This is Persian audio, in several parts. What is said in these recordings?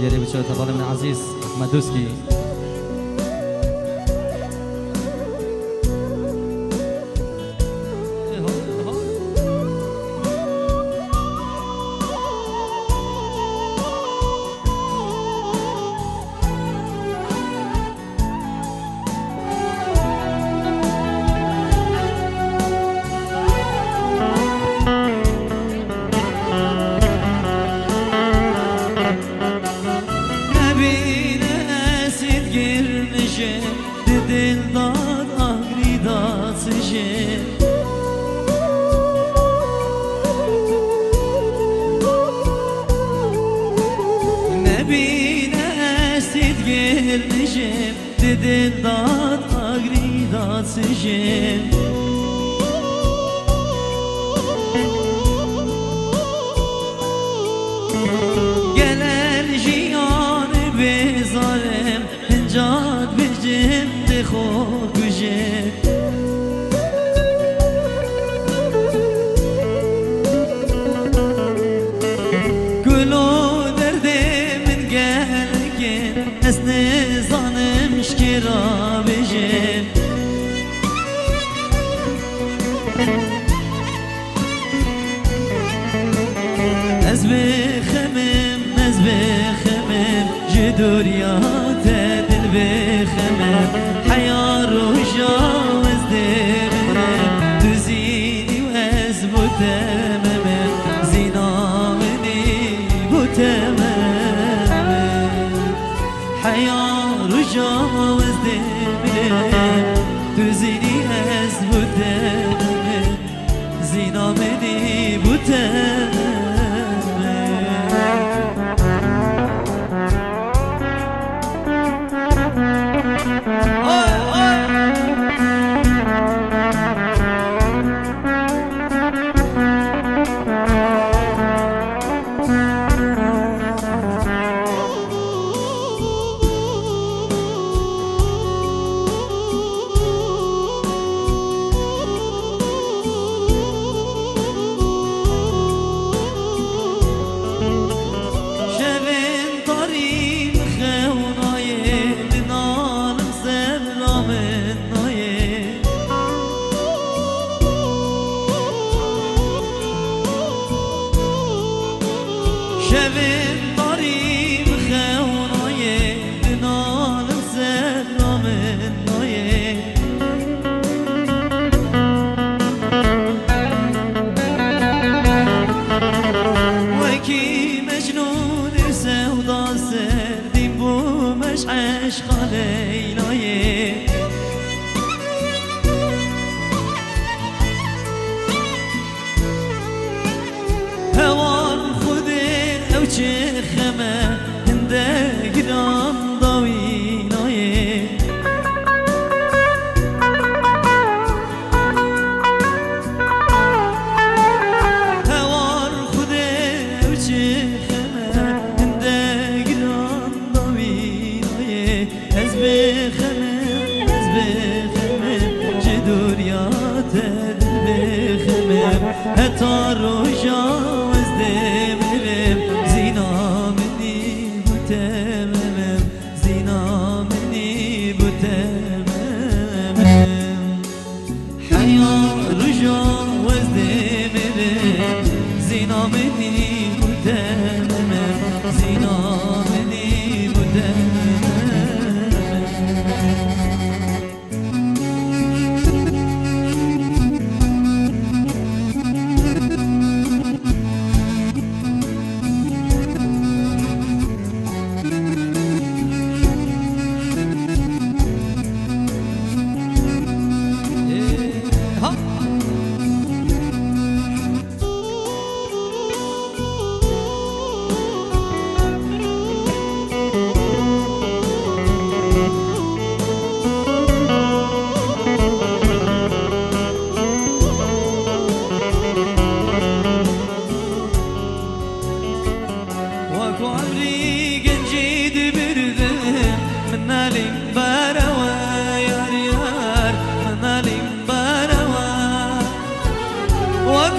يلي بتشوف تفضل من عزيز أحمد دوسكي. Dil dad agri da sıcı Ne bine esit gelmişim Dil dad agri da sıcı Gelen jiyanı bezarem Cad bicim de khokuje Gulu derdimin gelgin Esne zanım şkira bicim Ez bixemim, ez bixemim Ciduriyate dil bixemim Haya roşavez demirem Düzini ve ez bu tememem Zinamini bu tememem Haya roşavez demirem Düzini ez bu tememem Zinamini bu tememem شبین داریم خونایه دنالم سرامن نایه وکی مجنون سودا سردیم بو مش عشق لیلایه چه خمه هنده گرام داوینایه هوار خوده و چه خمه هنده گرام داوینایه از بخمه چه دوریات دل بخمه هتا روشا از دمرم زینامنی بودمم زینامنی بودمم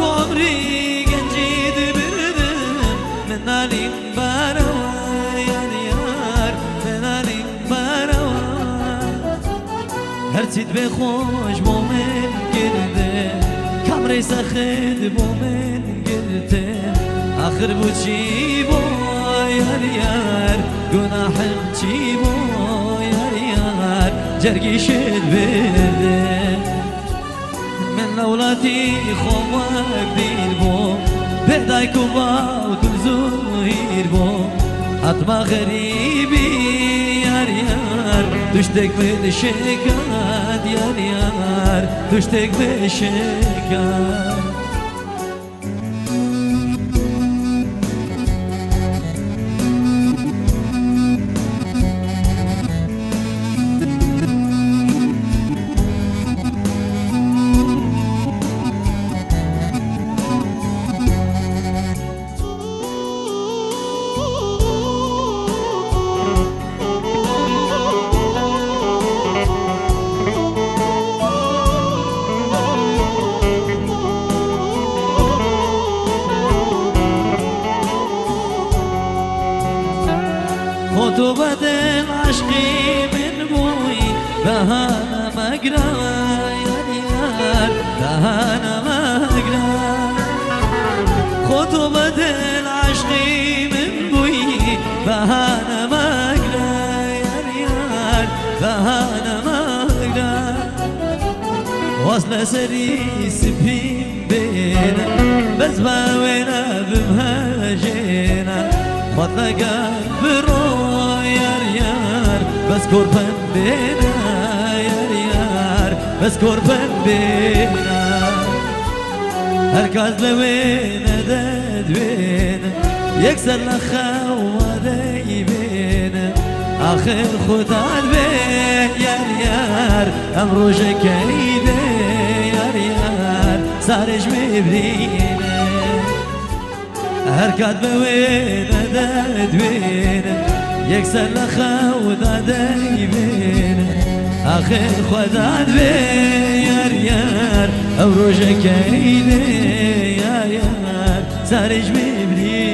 عمري جنجيد بردم من عليك بروا يعني هرچیت به خوش با من گرده کمری سخت با من گرده آخر بود چی با یار گناهم چی با یار جرگی شد برده من اولادی خوابک دیر با پیدای کوبا و کل زویر با حتما غریبی یار دشتک به شکاد یار دشتک به شکاد تو بدل عشقی من بوی دهانم اگرای یار دهانم اگرای خودتو بدل عشقی من بوی دهانم اگرای یار دهانم اگرای وصل سری سپیم بینا بس باوینا بمهاجینا خطلقا برو بس قربان بينا يار بس قربان بينا هركاز لوينا داد بينا يكسر لخا ومادي بينا آخر خدان بين يار أمرو شكايدة يار سارج مبرينا هركاز لوينا داد بينا يكسر لخا ودادي بين آخر خداد بين يار أو روجك عيني يار سارج ببري